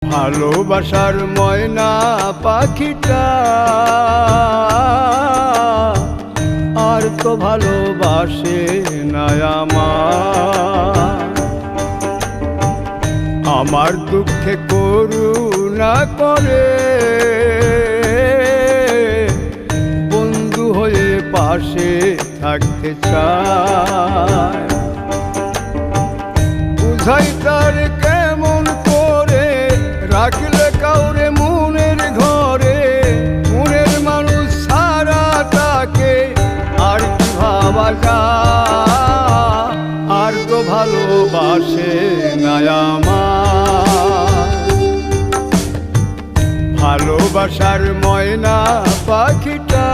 ভালোবাসার ময়না পাখিটা আর তো ভালোবাসে না আমার দুঃখে করুণা করে বন্ধু হয়ে পাশে থাকতে চায়। বুঝাই তার কেমন করে রাখলে কাউরে মনের ঘরে, মনের মানুষ সারা তাকে আর কি ভাবা যায়, আর তো ভালোবাসে না ভালোবাসার ময়না পাখিটা।